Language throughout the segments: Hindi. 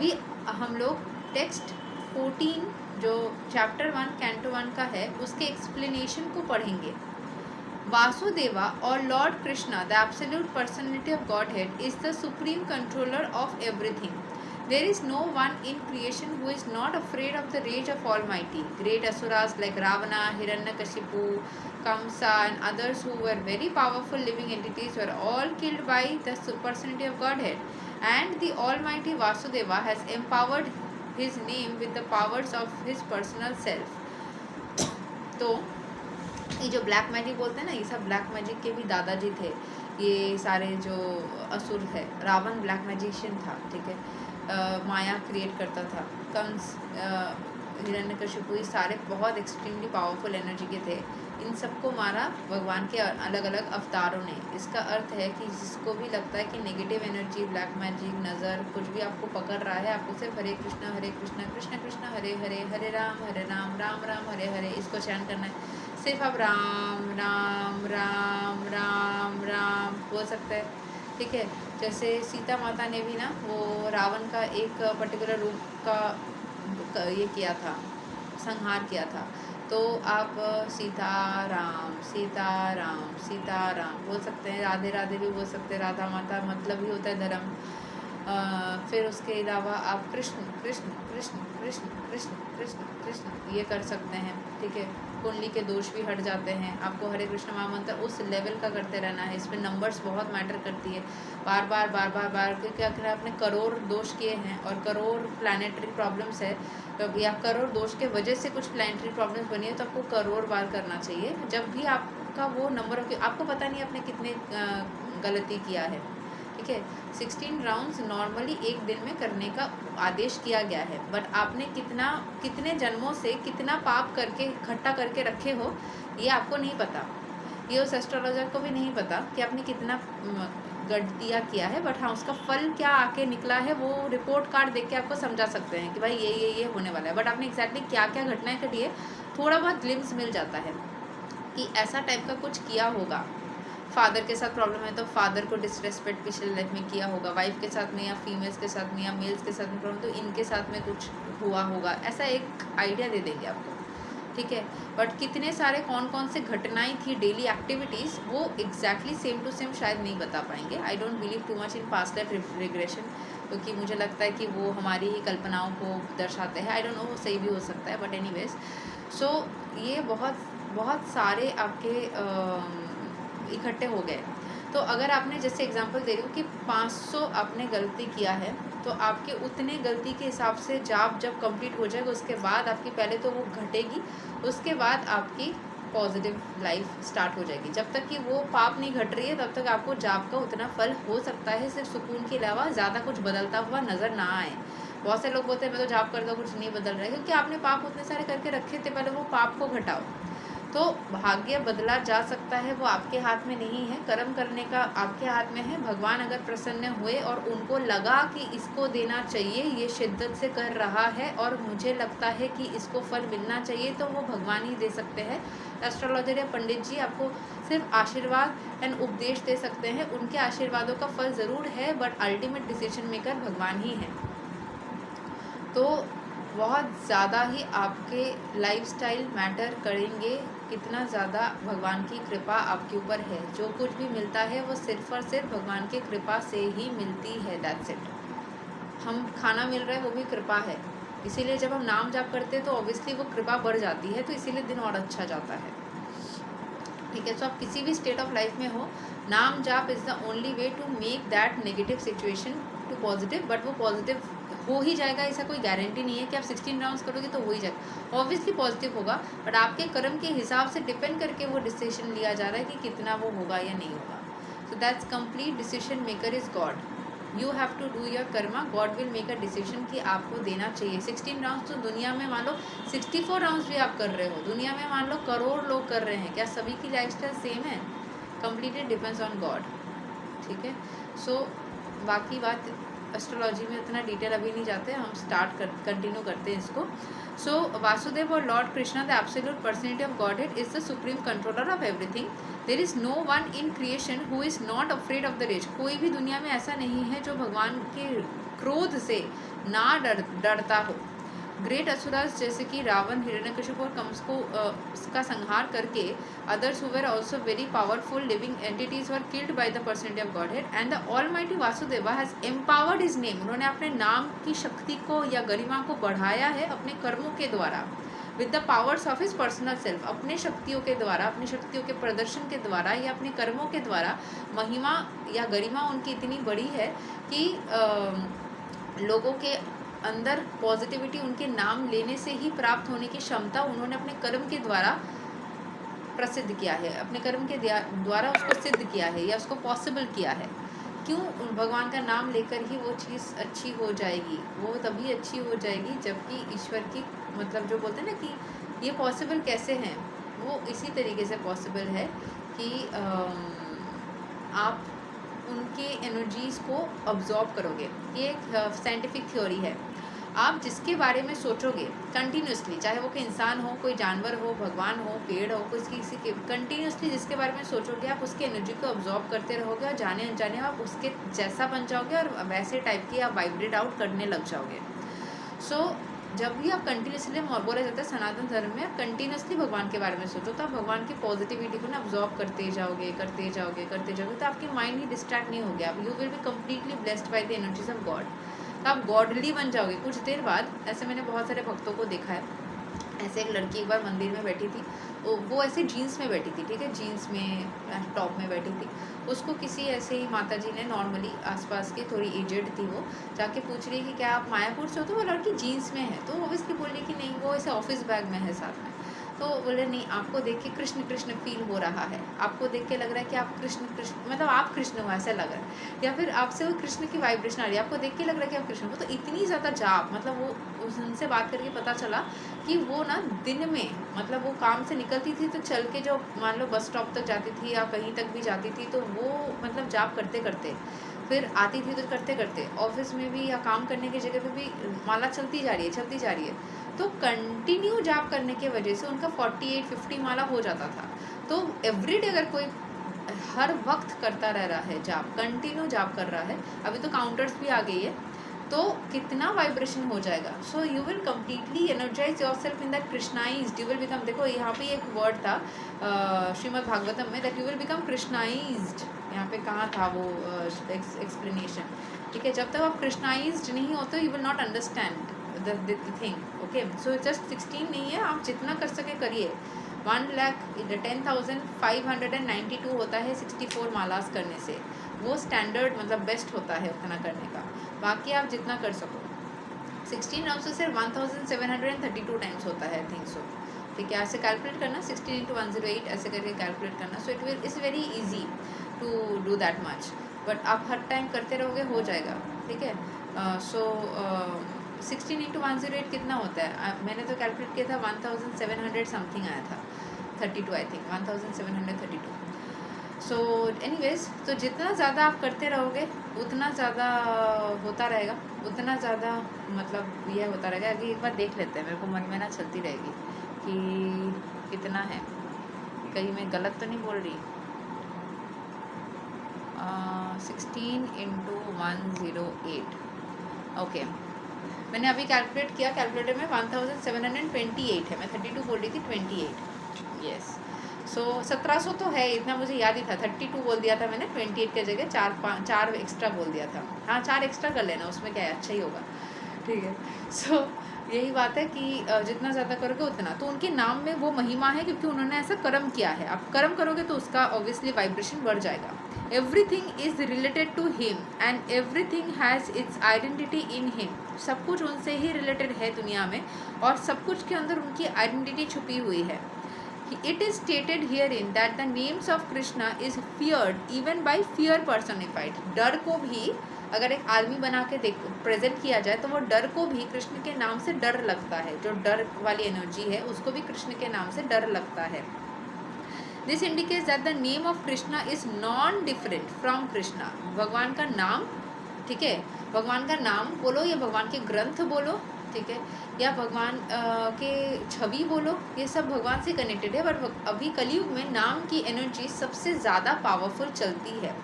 अभी हम लोग टेक्स्ट 14 जो चैप्टर 1 कैंटो 1 का है उसके एक्सप्लेनेशन को पढ़ेंगे। वासुदेवा और Lord Krishna, the absolute personality of Godhead, is the supreme controller of everything. There is no one in creation who is not afraid of the rage of Almighty. Great asuras like Ravana, Hiranyakashipu, Kamsa and others who were very powerful living entities were all killed by the personality of Godhead. And the Almighty Vasudeva has empowered his name with the powers of his personal self. तो ये जो ब्लैक मैजिक बोलते हैं ना, ये सब ब्लैक मैजिक के भी दादाजी थे। ये सारे जो असुर है, रावण ब्लैक मैजिशियन था, ठीक है, माया क्रिएट करता था। कंस, हिरण्यकशिपु, ये सारे बहुत एक्सट्रीमली पावरफुल एनर्जी के थे। इन सबको मारा भगवान के अलग अलग अवतारों ने। इसका अर्थ है कि जिसको भी लगता है कि नेगेटिव एनर्जी, ब्लैक मैजिक, नज़र, कुछ भी आपको पकड़ रहा है, आपको सिर्फ हरे कृष्णा कृष्ण कृष्ण हरे हरे, हरे राम राम राम हरे हरे, इसको चैन करना है। सिर्फ आप राम राम राम राम राम बोल सकते हैं, ठीक है। जैसे सीता माता ने भी ना वो रावण का एक पर्टिकुलर रूप का ये किया था, संहार किया था। तो आप सीताराम सीताराम सीताराम बोल सकते हैं, राधे राधे भी बोल सकते हैं, राधा माता मतलब ही होता है धर्म। फिर उसके अलावा आप कृष्ण कृष्ण कृष्ण कृष्ण कृष्ण कृष्ण कृष्ण ये कर सकते हैं, ठीक है। कुंडली के दोष भी हट जाते हैं। आपको हरे कृष्ण महामंत्र उस लेवल का करते रहना है। इसमें नंबर्स बहुत मैटर करती है, बार बार बार बार बार, क्योंकि अगर आपने करोड़ दोष किए हैं और करोड़ प्लानिटरी प्रॉब्लम्स है, या करोड़ दोष के वजह से कुछ प्लानिटरी प्रॉब्लम्स बनी है, तो आपको करोड़ बार करना चाहिए। जब भी आपका वो नंबर, आपको पता नहीं आपने कितने गलती किया है, ठीक है। 16 राउंड्स नॉर्मली एक दिन में करने का आदेश किया गया है, बट आपने कितने जन्मों से कितना पाप करके इकट्ठा करके रखे हो, ये आपको नहीं पता। ये उस एस्ट्रोलॉजर को भी नहीं पता कि आपने कितना गलतियाँ किया है, बट हाँ उसका फल क्या आके निकला है वो रिपोर्ट कार्ड देख के आपको समझा सकते हैं कि भाई ये होने वाला है। बट आपने एग्जैक्टली क्या क्या घटनाएं घटी है, थोड़ा बहुत ग्लिम्स मिल जाता है कि ऐसा टाइप का कुछ किया होगा। फादर के साथ प्रॉब्लम है तो फादर को डिसरेस्पेक्ट पिछले लाइफ में किया होगा, वाइफ के साथ में या फीमेल्स के साथ में या मेल्स के साथ में प्रॉब्लम, तो इनके साथ में कुछ हुआ होगा, ऐसा एक आइडिया दे देंगे आपको, ठीक है। बट कितने सारे कौन कौन से घटनाएं थी, डेली एक्टिविटीज़, वो एग्जैक्टली सेम टू सेम शायद नहीं बता पाएंगे। I don't believe too much in past life regression, क्योंकि मुझे लगता है कि वो हमारी ही कल्पनाओं को दर्शाते हैं। आई डोंट नो, वो सही भी हो सकता है, बट एनीवेज सो ये बहुत सारे आपके इकट्ठे हो गए। तो अगर आपने, जैसे एग्जांपल दे रही हूँ कि 500 आपने गलती किया है, तो आपके उतने गलती के हिसाब से जाप जब कंप्लीट हो जाएगा, उसके बाद आपकी पहले तो वो घटेगी, उसके बाद आपकी पॉजिटिव लाइफ स्टार्ट हो जाएगी। जब तक कि वो पाप नहीं घट रही है तब तक आपको जाप का उतना फल हो सकता है, सिर्फ सुकून के अलावा ज़्यादा कुछ बदलता हुआ नज़र ना आए। बहुत से लोग बोलते हैं मैं तो जाप करता हूँ, कुछ नहीं बदल रहा है, क्योंकि आपने पाप उतने सारे करके रखे थे, पहले वो पाप को घटाओ। तो भाग्य बदला जा सकता है, वो आपके हाथ में नहीं है, कर्म करने का आपके हाथ में है। भगवान अगर प्रसन्न हुए और उनको लगा कि इसको देना चाहिए, ये शिद्दत से कर रहा है और मुझे लगता है कि इसको फल मिलना चाहिए, तो वो भगवान ही दे सकते हैं। एस्ट्रोलॉजर या पंडित जी आपको सिर्फ आशीर्वाद एंड उपदेश दे सकते हैं, उनके आशीर्वादों का फल ज़रूर है, बट अल्टीमेट डिसीजन मेकर भगवान ही हैं। तो बहुत ज़्यादा ही आपके लाइफस्टाइल मैटर करेंगे, कितना ज़्यादा भगवान की कृपा आपके ऊपर है। जो कुछ भी मिलता है वो सिर्फ और सिर्फ भगवान की कृपा से ही मिलती है, दैट्स इट। हम खाना मिल रहा है वो भी कृपा है, इसीलिए जब हम नाम जाप करते हैं तो ऑब्वियसली वो कृपा बढ़ जाती है, तो इसीलिए दिन और अच्छा जाता है, ठीक है। तो आप किसी भी स्टेट ऑफ लाइफ में हो, नाम जाप is the only way to make that negative situation to positive, but वो पॉजिटिव हो ही जाएगा, ऐसा कोई गारंटी नहीं है कि आप 16 राउंड्स करोगे तो हो ही जाएगा। ऑब्वियसली पॉजिटिव होगा, बट आपके कर्म के हिसाब से डिपेंड करके वो डिसीजन लिया जा रहा है कि कितना वो होगा या नहीं होगा। So that's complete decision maker is God. You have to do your karma, God will make a decision कि आपको देना चाहिए। 16 राउंड्स तो दुनिया में मान लो 64 राउंड्स भी आप कर रहे हो, दुनिया में मान लो करोड़ लोग कर रहे हैं, क्या सभी की लाइफस्टाइल सेम है? कंप्लीटली डिपेंड्स ऑन गॉड, ठीक है। सो बाकी बात एस्ट्रोलॉजी में इतना डिटेल अभी नहीं जाते, हम कंटिन्यू करते हैं इसको. सो वासुदेव और Lord Krishna the absolute personality of Godhead is the supreme controller of everything. There is no one in creation who is not afraid of the rage. कोई भी दुनिया में ऐसा नहीं है जो भगवान के क्रोध से ना डरता हो. ग्रेट असुरास जैसे कि रावण, हिरण्यकशिपु और कंस को का संहार करके others who were also very powerful living entities were killed by the personality of godhead and the almighty Vasudeva has empowered his name. उन्होंने अपने नाम की शक्ति को या गरिमा को बढ़ाया है अपने कर्मों के द्वारा, with the powers of his personal self. अपने शक्तियों के द्वारा, अपनी शक्तियों के प्रदर्शन के द्वारा या अपने कर्मों के द्वारा महिमा या गरिमा उनकी इतनी बड़ी है कि लोगों के अंदर पॉजिटिविटी उनके नाम लेने से ही प्राप्त होने की क्षमता उन्होंने अपने कर्म के द्वारा प्रसिद्ध किया है, अपने कर्म के द्वारा उसको सिद्ध किया है या उसको पॉसिबल किया है. क्यों? भगवान का नाम लेकर ही वो चीज़ अच्छी हो जाएगी. वो तभी अच्छी हो जाएगी जबकि ईश्वर की मतलब जो बोलते हैं ना कि ये पॉसिबल कैसे हैं, वो इसी तरीके से पॉसिबल है कि आप उनके एनर्जीज़ को अब्जॉर्ब करोगे. ये एक साइंटिफिक थ्योरी है. आप जिसके बारे में सोचोगे कंटिन्यूसली, चाहे वो कोई इंसान हो, कोई जानवर हो, भगवान हो, पेड़ हो, किसी के कंटिन्यूसली जिसके बारे में सोचोगे आप उसके एनर्जी को अब्जॉर्ब करते रहोगे और जाने अनजाने आप उसके जैसा बन जाओगे और वैसे टाइप की आप वाइब्रेट आउट करने लग जाओगे. सो जब भी आप कंटिन्यूसली, बोला जाता है सनातन धर्म में, आप कंटिन्यूसली भगवान के बारे में सोचो तो आप भगवान की पॉजिटिविटी को ना अब्जॉर्ब करते जाओगे तो आपकी माइंड ही डिस्ट्रैक्ट नहीं होगी. आप you will be completely blessed by the energies of God. तो आप गॉडली बन जाओगे कुछ देर बाद. ऐसे मैंने बहुत सारे भक्तों को देखा है. ऐसे एक लड़की एक बार मंदिर में बैठी थी, वो ऐसे जीन्स में बैठी थी, ठीक है, जीन्स में टॉप में बैठी थी. उसको किसी ऐसे ही माता जी ने नॉर्मली आसपास की, थोड़ी एजेड थी वो, जाके पूछ रही कि क्या आप मायापुर से हो? तो वो लड़की जीन्स में है तो ऑब्वियसली बोल रही कि नहीं, वो ऐसे ऑफिस बैग में है साथ में. तो बोले नहीं, आपको देख के कृष्ण कृष्ण फील हो रहा है, आपको देख के लग रहा है कि आप कृष्ण कृष्ण मतलब आप कृष्ण हो ऐसा लग रहा है, या फिर आपसे वो कृष्ण की वाइब्रेशन आ रही है, आपको देख के लग रहा है कि आप कृष्ण हो. तो इतनी ज़्यादा जाप, मतलब वो उनसे बात करके पता चला कि वो ना दिन में, मतलब वो काम से निकलती थी तो चल के जो मान लो बस स्टॉप तक जाती थी या कहीं तक भी जाती थी तो वो मतलब जाप करते करते फिर आती थी तो करते करते ऑफिस में भी या काम करने की जगह पे भी माला चलती जा रही है. तो कंटिन्यू जाप करने की वजह से उनका 48-50 माला हो जाता था. तो एवरीडे अगर कोई हर वक्त करता रह रहा है जाप, कंटिन्यू जाप कर रहा है, अभी तो काउंटर्स भी आ गई है, तो कितना वाइब्रेशन हो जाएगा. So you will completely energise yourself in that Krishnized. You will become, देखो यहाँ पे एक वर्ड था श्रीमद् भागवतम में, that you will become Krishnized. यहाँ पे कहाँ था वो एक्सप्लेनेशन, ठीक है. जब तक आप कृष्णाइज्ड नहीं होते you will not understand the thing. Okay, so just 16 नहीं है, आप जितना कर सके करिए. 1,10,592 होता है 64 मालास करने से. वो स्टैंडर्ड मतलब बेस्ट होता है उतना करने का. बाकी आप जितना कर सको. 16 ऑल्सो सिर्फ 1,732 टाइम्स होता है, आई थिंक सो. ठीक है, ऐसे कैलकुलेट करना, 16 × 108 ऐसे करके कैलकुलेट करना. So it will is very easy to do that much. But आप हर टाइम करते रहोगे, हो जाएगा, ठीक है. सो 16 × 108 कितना होता है? मैंने तो कैलकुलेट किया था 1,700 समथिंग आया था, 32 आई थिंक, 1,732. सो एनीवेज, तो जितना ज़्यादा आप करते रहोगे उतना ज़्यादा होता रहेगा, उतना ज़्यादा मतलब ये होता रहेगा. अभी एक बार देख लेते हैं, मेरे को मन में ना चलती रहेगी कि कितना है, कहीं मैं गलत तो नहीं बोल रही. 16 × 108. ओके, मैंने अभी कैलकुलेट किया, कैलकुलेटर में 1,728 है. मैं 32 बोल रही थी, 28. यस, सो 1700 तो है, इतना मुझे याद ही था. 32 बोल दिया था मैंने, 28 की जगह 4 एक्स्ट्रा बोल दिया था. हाँ, 4 एक्स्ट्रा कर लेना, उसमें क्या है, अच्छा ही होगा, ठीक है. सो यही बात है कि जितना ज़्यादा करोगे उतना, तो उनके नाम में वो महिमा है क्योंकि उन्होंने ऐसा कर्म किया है. आप कर्म करोगे तो उसका ऑब्वियसली वाइब्रेशन बढ़ जाएगा. Everything is related to him and everything has its identity in him. सब कुछ उनसे ही रिलेटेड है दुनिया में और सब कुछ के अंदर उनकी आइडेंटिटी छुपी हुई है. It is stated herein that the names of Krishna is feared even by fear personified. डर को भी अगर एक आदमी बना के प्रेजेंट किया जाए तो वो डर को भी कृष्ण के नाम से डर लगता है. जो डर वाली एनर्जी है उसको भी कृष्ण के नाम से डर लगता है. This indicates that the name of Krishna is non different from Krishna. भगवान का नाम, ठीक है, भगवान का नाम बोलो या भगवान के ग्रंथ बोलो, ठीक है, या भगवान के छवि बोलो, ये सब भगवान से कनेक्टेड है। बट अभी कलयुग में नाम की एनर्जी सबसे ज़्यादा पावरफुल चलती है।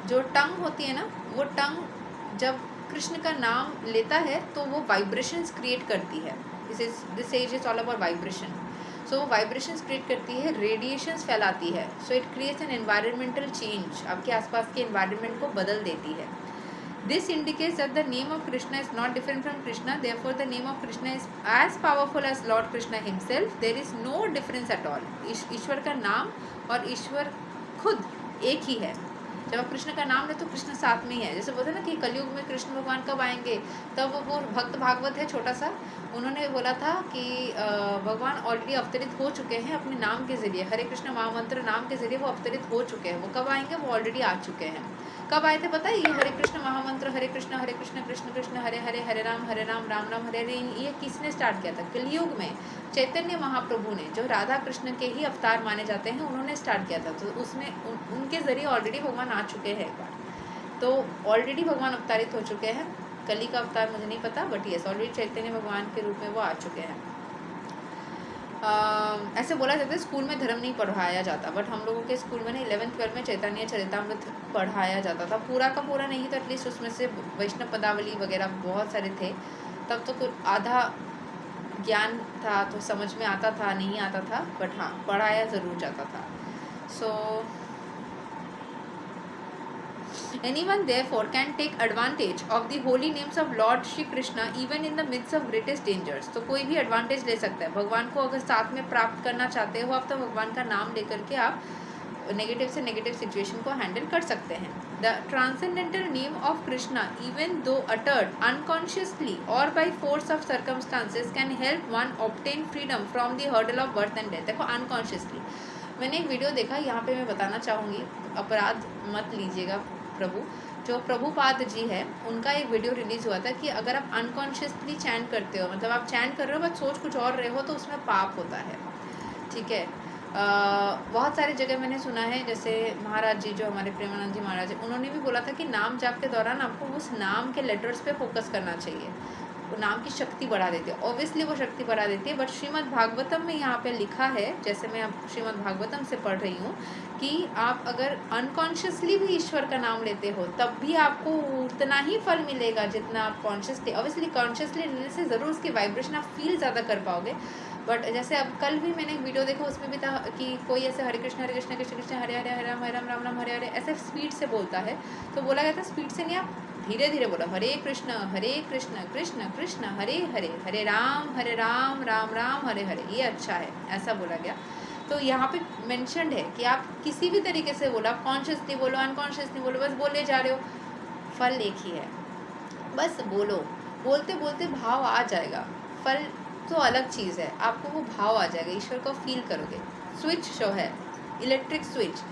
जो टंग होती है ना, वो टंग जब कृष्ण का नाम लेता है तो वो वाइब्रेशंस क्रिएट करती है। This age is all about vibration. So वो वाइब्रेशंस क्रिएट करती है, रेडिएशंस फैलाती है। So it creates an environmental change, आपके आसपास के एनवायरनमेंट को बदल देती है। This indicates that the name of Krishna is not different from Krishna. Therefore, the name of Krishna is as powerful as Lord Krishna himself. There is no difference at all. ईश्वर का नाम और ईश्वर खुद एक ही है। जब आप कृष्ण का नाम ले तो कृष्ण साथ में ही है। जैसे बोलते हैं ना कि कलयुग में कृष्ण भगवान कब आएंगे, तब वो भक्त भागवत है छोटा सा, उन्होंने बोला था कि भगवान ऑलरेडी अवतरित हो चुके हैं अपने नाम के ज़रिए, हरे कृष्ण महामंत्र नाम के ज़रिए वो अवतरित हो चुके हैं। वो कब आएंगे, वो ऑलरेडी आ चुके हैं। कब आए थे पता है? ये हरे कृष्ण महामंत्र, हरे कृष्ण कृष्ण कृष्ण हरे हरे, हरे राम राम राम हरे हरे, ये किसने स्टार्ट किया था? कलयुग में चैतन्य महाप्रभु ने, जो राधा कृष्ण के ही अवतार माने जाते हैं, उन्होंने स्टार्ट किया था। तो उसमें उनके ज़रिए ऑलरेडी भगवान आ चुके हैं एक बार, तो ऑलरेडी भगवान अवतारित हो चुके हैं। कली का अवतार मुझे नहीं पता, बट यस ऑलरेडी चैतन्य भगवान के रूप में वो आ चुके हैं। ऐसे बोला जाता है स्कूल में धर्म नहीं पढ़ाया जाता, बट हम लोगों के स्कूल में ना 11th-12 में चैतन्य चरितामृत पढ़ाया जाता था। पूरा का पूरा नहीं तो एटलीस्ट उसमें से वैष्णव पदावली वगैरह बहुत सारे थे। तब तो कुछ आधा ज्ञान था, तो समझ में आता था, नहीं आता था, बट हाँ पढ़ाया ज़रूर जाता था। सो anyone therefore can take advantage of the holy names of Lord Shri Krishna even in the midst of greatest dangers। तो कोई भी एडवांटेज ले सकता है। भगवान को अगर साथ में प्राप्त करना चाहते हो आप, तो भगवान का नाम लेकर के आप नेगेटिव से नेगेटिव सिचुएशन को हैंडल कर सकते हैं। The transcendental name of Krishna even though uttered unconsciously और by force of circumstances can help one obtain freedom from the hurdle of birth and death. देखो अनकॉन्शियसली, मैंने एक वीडियो देखा, यहाँ पे मैं बताना चाहूँगी, अपराध मत लीजिएगा प्रभु, जो प्रभुपाद जी है उनका एक वीडियो रिलीज़ हुआ था कि अगर आप अनकॉन्शियसली चैंट करते हो, मतलब आप चैंट कर रहे हो बट सोच कुछ और रहे हो, तो उसमें पाप होता है, ठीक है। बहुत सारी जगह मैंने सुना है, जैसे महाराज जी, जो हमारे प्रेमानंद जी महाराज हैं, उन्होंने भी बोला था कि नाम जाप के दौरान आपको उस नाम के लेटर्स पे फोकस करना चाहिए, वो नाम की शक्ति बढ़ा देती है। ऑब्वियसली वो शक्ति बढ़ा देती है, बट श्रीमद् भागवतम में यहाँ पे लिखा है, जैसे मैं अब श्रीमद् भागवतम से पढ़ रही हूँ, कि आप अगर अनकॉन्शियसली भी ईश्वर का नाम लेते हो तब भी आपको उतना ही फल मिलेगा जितना आप कॉन्शियसली, ऑब्वियसली कॉन्शियसली लेने से ज़रूर उसकी वाइब्रेशन आप फील ज़्यादा कर पाओगे। बट जैसे अब कल भी मैंने एक वीडियो देखा, उसमें भी था कि कोई ऐसे हरे कृष्ण कृष्ण कृष्ण हरे हरे, हरे राम राम हरे हरे ऐसे स्पीड से बोलता है, तो बोला गया था स्पीड से नहीं, आप धीरे धीरे बोलो, हरे कृष्ण कृष्ण कृष्ण हरे हरे, हरे राम राम हरे हरे, ये अच्छा है, ऐसा बोला गया। तो यहाँ पे मेंशन्ड है कि आप किसी भी तरीके से बोलो, आप कॉन्शियसली बोलो, अनकॉन्शियसली बोलो, बस बोले जा रहे हो, फल एक ही है। बस बोलो, बोलते बोलते भाव आ जाएगा। फल तो अलग चीज़ है, आपको वो भाव आ जाएगा, ईश्वर को फील करोगे। स्विच जो है, इलेक्ट्रिक स्विच,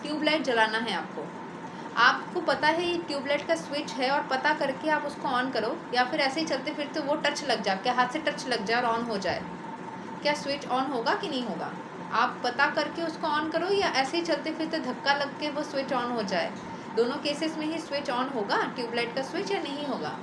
ट्यूबलाइट जलाना है आपको पता है ये ट्यूबलाइट का स्विच है, और पता करके आप उसको ऑन करो, या फिर ऐसे ही चलते फिरते वो टच लग जाए, आपके हाथ से टच लग जाए और ऑन हो जाए, क्या स्विच ऑन होगा कि नहीं होगा? आप पता करके उसको ऑन करो, या ऐसे ही चलते फिरते धक्का लग के वो स्विच ऑन हो जाए, दोनों केसेस में ही स्विच ऑन होगा ट्यूबलाइट का स्विच, या नहीं होगा?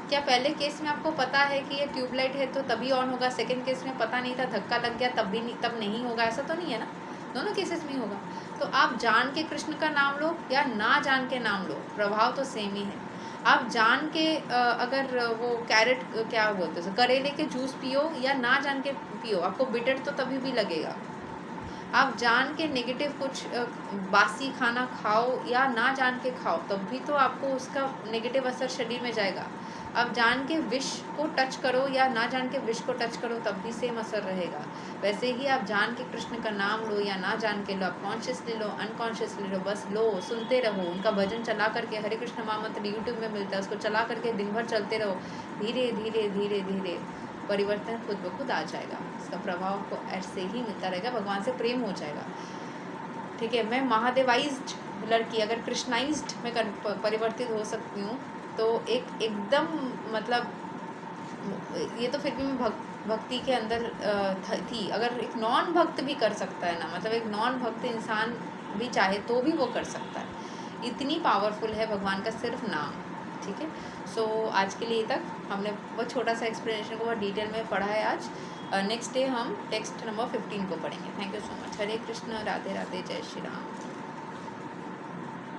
क्या पहले केस में आपको पता है कि ये ट्यूबलाइट है तो तभी ऑन होगा, सेकंड केस में पता नहीं था, धक्का लग गया तब नहीं होगा? ऐसा तो नहीं है ना, दोनों केसेस में ही होगा। तो आप जान के कृष्ण का नाम लो या ना जान के नाम लो, प्रभाव तो सेम ही है। आप जान के अगर वो कैरेट क्या बोलते हैं, करेले के जूस पियो या ना जान के पियो, आपको बिटर तो तभी भी लगेगा। आप जान के नेगेटिव कुछ बासी खाना खाओ या ना जान के खाओ, तब भी तो आपको उसका नेगेटिव असर शरीर में जाएगा। आप जान के विष को टच करो या ना जान के विष को टच करो, तब भी सेम असर रहेगा। वैसे ही आप जान के कृष्ण का नाम लो या ना जान के लो, आप कॉन्शियसली लो, अनकॉन्शियसली लो, बस लो, सुनते रहो। उनका भजन चला करके, हरे कृष्ण महामंत्र यूट्यूब में मिलता है, उसको चला करके दिन भर चलते रहो, धीरे धीरे धीरे धीरे परिवर्तन खुद ब खुद आ जाएगा। इसका प्रभाव को ऐसे ही मिलता रहेगा, भगवान से प्रेम हो जाएगा। ठीक है, मैं महादेवाइज्ड लड़की अगर कृष्णाइज्ड में परिवर्तित हो सकती हूँ, तो एकदम मतलब ये तो फिर भी मैं भक्ति के अंदर थी। अगर एक नॉन भक्त भी कर सकता है ना, मतलब एक नॉन भक्त इंसान भी चाहे तो भी वो कर सकता है। इतनी पावरफुल है भगवान का सिर्फ नाम, ठीक है। सो आज के लिए तक हमने बहुत छोटा सा एक्सप्लेनेशन को बहुत डिटेल में पढ़ा है आज। नेक्स्ट डे हम टेक्स्ट नंबर 15 को पढ़ेंगे। Thank you so much. Hare Krishna, Radhe Radhe, जय श्री राम।